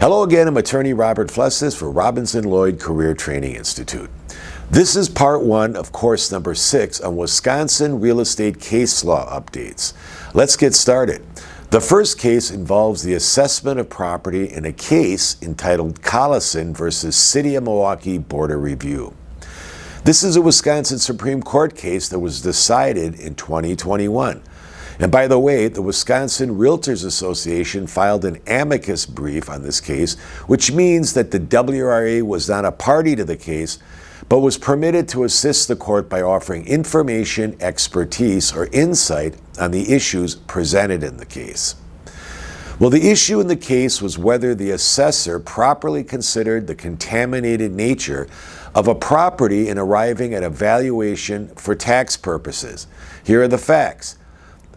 Hello again, I'm attorney Robert Flessas for Robinson Lloyd Career Training Institute. This is part one of course number 6 on Wisconsin real estate case law updates. Let's get started. The first case involves the assessment of property in a case entitled Collison versus City of Milwaukee Board of Review. This is a Wisconsin Supreme Court case that was decided in 2021. And by the way, the Wisconsin Realtors Association filed an amicus brief on this case, which means that the WRA was not a party to the case, but was permitted to assist the court by offering information, expertise, or insight on the issues presented in the case. Well, the issue in the case was whether the assessor properly considered the contaminated nature of a property in arriving at a valuation for tax purposes. Here are the facts.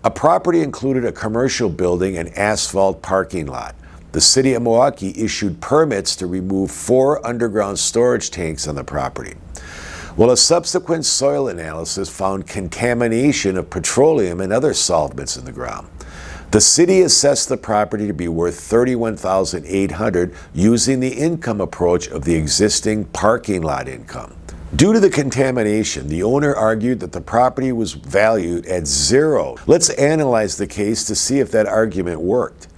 A property included a commercial building and asphalt parking lot. The City of Milwaukee issued permits to remove 4 underground storage tanks on the property. Well, a subsequent soil analysis found contamination of petroleum and other solvents in the ground. The city assessed the property to be worth $31,800 using the income approach of the existing parking lot income. Due to the contamination, the owner argued that the property was valued at $0. Let's analyze the case to see if that argument worked.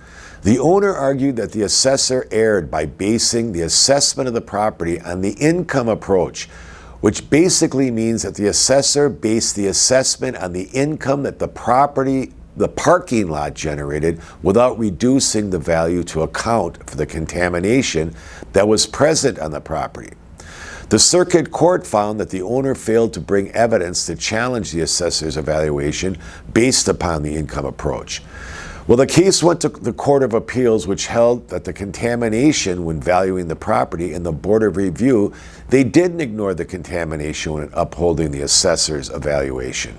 The owner argued that the assessor erred by basing the assessment of the property on the income approach, which basically means that the assessor based the assessment on the income that the parking lot generated without reducing the value to account for the contamination that was present on the property. The circuit court found that the owner failed to bring evidence to challenge the assessor's evaluation based upon the income approach. Well, the case went to the Court of Appeals, which held that the contamination when valuing the property and the Board of Review, they didn't ignore the contamination when upholding the assessor's evaluation.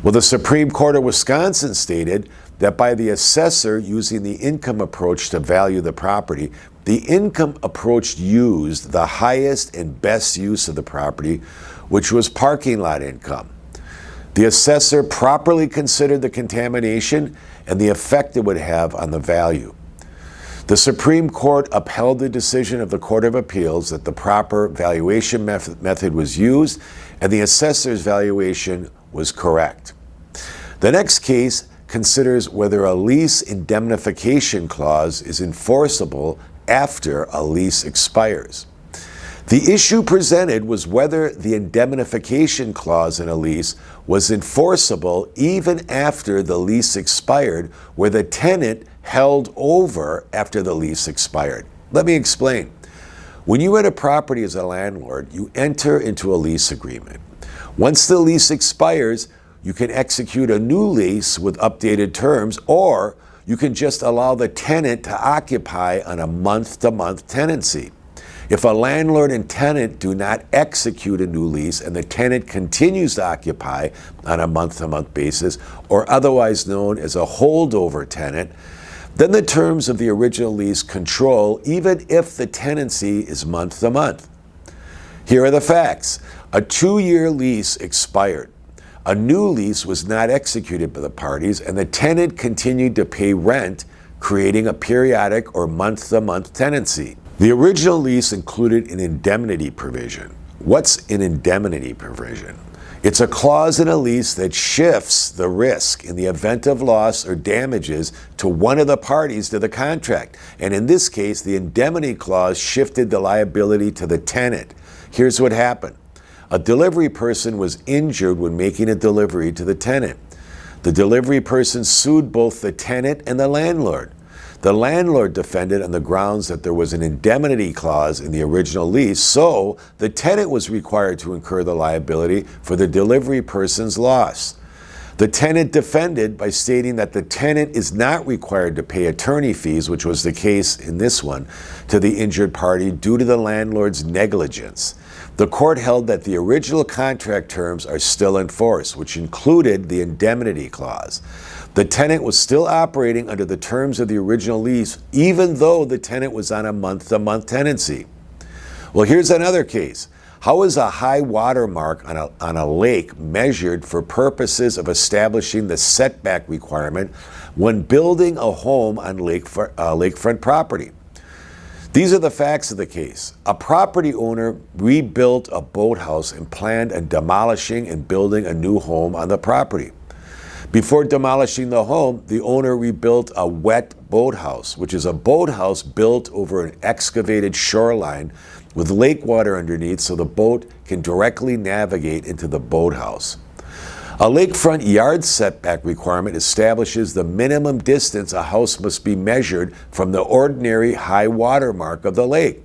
Well, the Supreme Court of Wisconsin stated that by the assessor using the income approach to value the property, the income approach used the highest and best use of the property, which was parking lot income. The assessor properly considered the contamination and the effect it would have on the value. The Supreme Court upheld the decision of the Court of Appeals that the proper valuation method was used and the assessor's valuation was correct. The next case considers whether a lease indemnification clause is enforceable after a lease expires. The issue presented was whether the indemnification clause in a lease was enforceable even after the lease expired, where the tenant held over after the lease expired. Let me explain. When you rent a property as a landlord, you enter into a lease agreement. Once the lease expires, you can execute a new lease with updated terms, or you can just allow the tenant to occupy on a month-to-month tenancy. If a landlord and tenant do not execute a new lease and the tenant continues to occupy on a month-to-month basis, or otherwise known as a holdover tenant, then the terms of the original lease control even if the tenancy is month-to-month. Here are the facts. A 2-year lease expired. A new lease was not executed by the parties, and the tenant continued to pay rent, creating a periodic or month-to-month tenancy. The original lease included an indemnity provision. What's an indemnity provision? It's a clause in a lease that shifts the risk in the event of loss or damages to one of the parties to the contract. And in this case, the indemnity clause shifted the liability to the tenant. Here's what happened. A delivery person was injured when making a delivery to the tenant. The delivery person sued both the tenant and the landlord. The landlord defended on the grounds that there was an indemnity clause in the original lease, so the tenant was required to incur the liability for the delivery person's loss. The tenant defended by stating that the tenant is not required to pay attorney fees, which was the case in this one, to the injured party due to the landlord's negligence. The court held that the original contract terms are still in force, which included the indemnity clause. The tenant was still operating under the terms of the original lease, even though the tenant was on a month-to-month tenancy. Well, here's another case. How is a high water mark on a lake measured for purposes of establishing the setback requirement when building a home on lakefront property? These are the facts of the case. A property owner rebuilt a boathouse and planned on demolishing and building a new home on the property. Before demolishing the home, the owner rebuilt a wet boathouse, which is a boathouse built over an excavated shoreline with lake water underneath so the boat can directly navigate into the boathouse. A lakefront yard setback requirement establishes the minimum distance a house must be measured from the ordinary high water mark of the lake.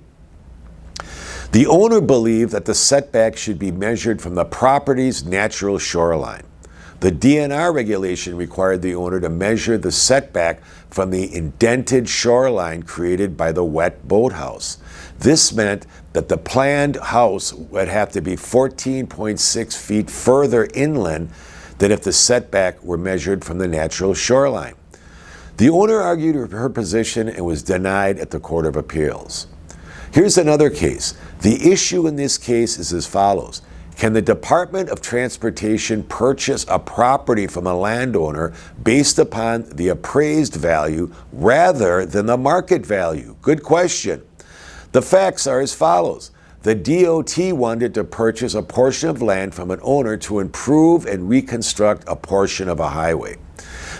The owner believed that the setback should be measured from the property's natural shoreline. The DNR regulation required the owner to measure the setback from the indented shoreline created by the wet boathouse. This meant that the planned house would have to be 14.6 feet further inland than if the setback were measured from the natural shoreline. The owner argued her position and was denied at the Court of Appeals. Here's another case. The issue in this case is as follows. Can the Department of Transportation purchase a property from a landowner based upon the appraised value rather than the market value? Good question. The facts are as follows. The DOT wanted to purchase a portion of land from an owner to improve and reconstruct a portion of a highway.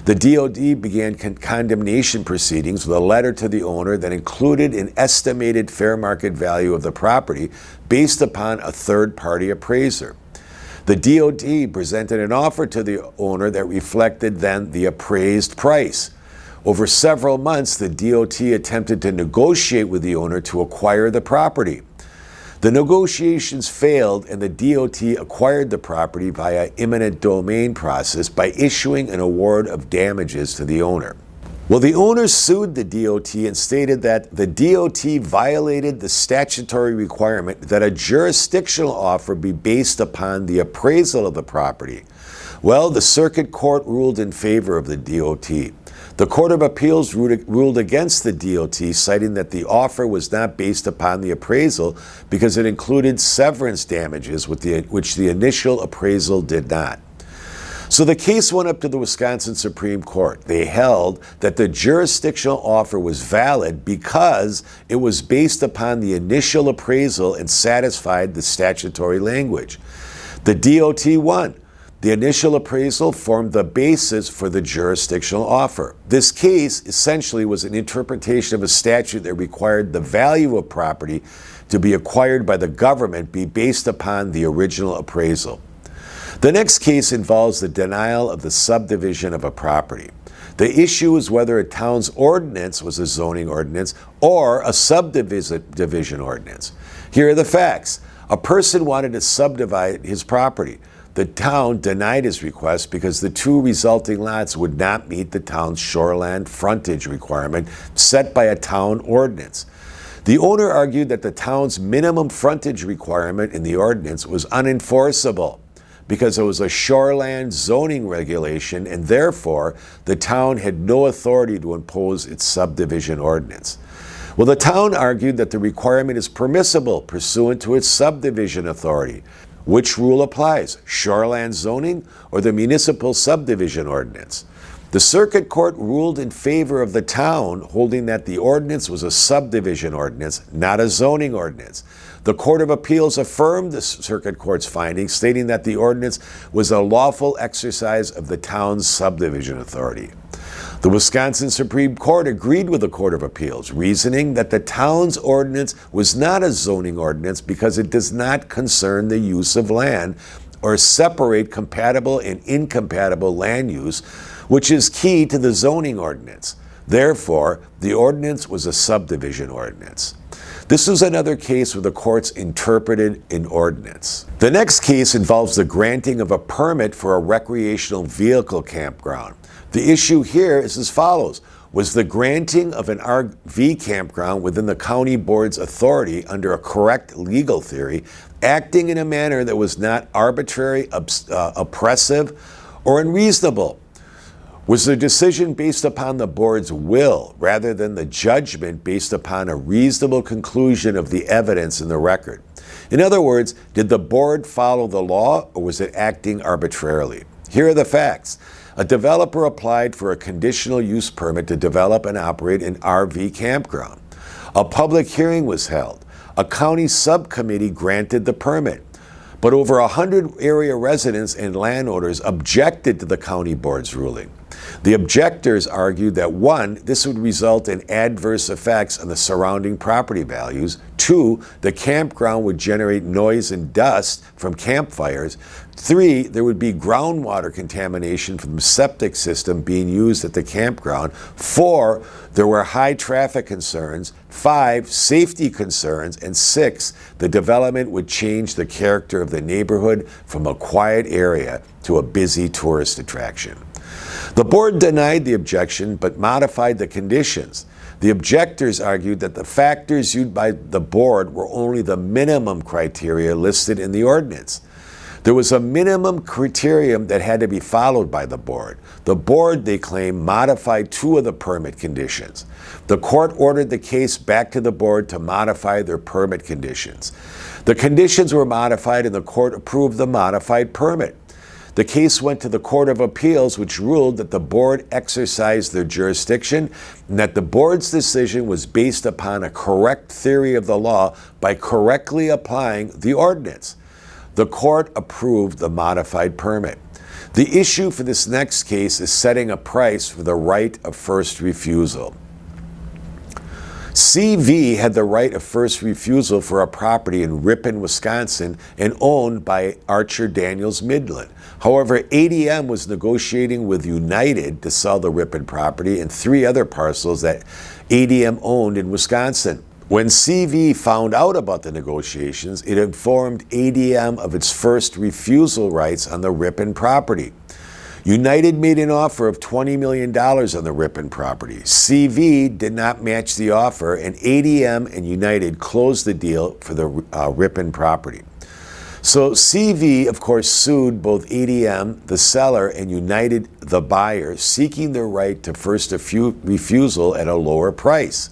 The DOT began condemnation proceedings with a letter to the owner that included an estimated fair market value of the property based upon a third-party appraiser. The DOT presented an offer to the owner that reflected then the appraised price. Over several months, the DOT attempted to negotiate with the owner to acquire the property. The negotiations failed and the DOT acquired the property via eminent domain process by issuing an award of damages to the owner. Well, the owner sued the DOT and stated that the DOT violated the statutory requirement that a jurisdictional offer be based upon the appraisal of the property. Well, the circuit court ruled in favor of the DOT. The Court of Appeals ruled against the DOT, citing that the offer was not based upon the appraisal because it included severance damages, which the initial appraisal did not. So the case went up to the Wisconsin Supreme Court. They held that the jurisdictional offer was valid because it was based upon the initial appraisal and satisfied the statutory language. The DOT won. The initial appraisal formed the basis for the jurisdictional offer. This case essentially was an interpretation of a statute that required the value of property to be acquired by the government be based upon the original appraisal. The next case involves the denial of the subdivision of a property. The issue is whether a town's ordinance was a zoning ordinance or a subdivision ordinance. Here are the facts. A person wanted to subdivide his property. The town denied his request because the two resulting lots would not meet the town's shoreland frontage requirement set by a town ordinance. The owner argued that the town's minimum frontage requirement in the ordinance was unenforceable because it was a shoreland zoning regulation and therefore the town had no authority to impose its subdivision ordinance. Well, the town argued that the requirement is permissible pursuant to its subdivision authority. Which rule applies, shoreland zoning or the municipal subdivision ordinance? The circuit court ruled in favor of the town, holding that the ordinance was a subdivision ordinance, not a zoning ordinance. The Court of Appeals affirmed the circuit court's findings, stating that the ordinance was a lawful exercise of the town's subdivision authority. The Wisconsin Supreme Court agreed with the Court of Appeals, reasoning that the town's ordinance was not a zoning ordinance because it does not concern the use of land or separate compatible and incompatible land use, which is key to the zoning ordinance. Therefore, the ordinance was a subdivision ordinance. This was another case where the courts interpreted an ordinance. The next case involves the granting of a permit for a recreational vehicle campground. The issue here is as follows. Was the granting of an RV campground within the county board's authority under a correct legal theory, acting in a manner that was not arbitrary, oppressive, or unreasonable? Was the decision based upon the board's will rather than the judgment based upon a reasonable conclusion of the evidence in the record? In other words, did the board follow the law or was it acting arbitrarily? Here are the facts. A developer applied for a conditional use permit to develop and operate an RV campground. A public hearing was held. A county subcommittee granted the permit. But over 100 area residents and landowners objected to the county board's ruling. The objectors argued that 1, this would result in adverse effects on the surrounding property values. 2, the campground would generate noise and dust from campfires. 3, there would be groundwater contamination from the septic system being used at the campground. 4, there were high traffic concerns. 5, safety concerns. And 6, the development would change the character of the neighborhood from a quiet area to a busy tourist attraction. The board denied the objection but modified the conditions. The objectors argued that the factors used by the board were only the minimum criteria listed in the ordinance. There was a minimum criterion that had to be followed by the board. The board, they claim, modified 2 of the permit conditions. The court ordered the case back to the board to modify their permit conditions. The conditions were modified and the court approved the modified permit. The case went to the Court of Appeals, which ruled that the board exercised their jurisdiction and that the board's decision was based upon a correct theory of the law by correctly applying the ordinance. The court approved the modified permit. The issue for this next case is setting a price for the right of first refusal. CV had the right of first refusal for a property in Ripon, Wisconsin, and owned by Archer Daniels Midland. However, ADM was negotiating with United to sell the Ripon property and 3 other parcels that ADM owned in Wisconsin. When CV found out about the negotiations, it informed ADM of its first refusal rights on the Ripon property. United made an offer of $20 million on the Ripon property. CV did not match the offer, and ADM and United closed the deal for the Ripon property. So CV, of course, sued both ADM, the seller, and United, the buyer, seeking their right to first refusal at a lower price.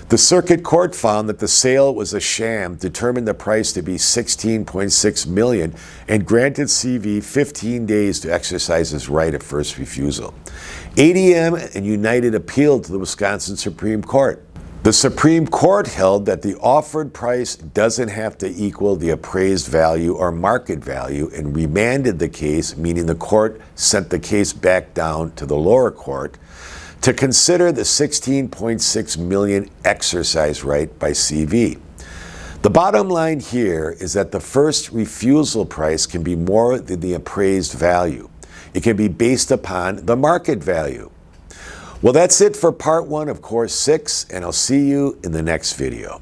The circuit court found that the sale was a sham, determined the price to be $16.6 million, and granted CV 15 days to exercise his right of first refusal. ADM and United appealed to the Wisconsin Supreme Court. The Supreme Court held that the offered price doesn't have to equal the appraised value or market value and remanded the case, meaning the court sent the case back down to the lower court to consider the $16.6 million exercise right by CV. The bottom line here is that the first refusal price can be more than the appraised value. It can be based upon the market value. Well, that's it for part 1 of course 6, and I'll see you in the next video.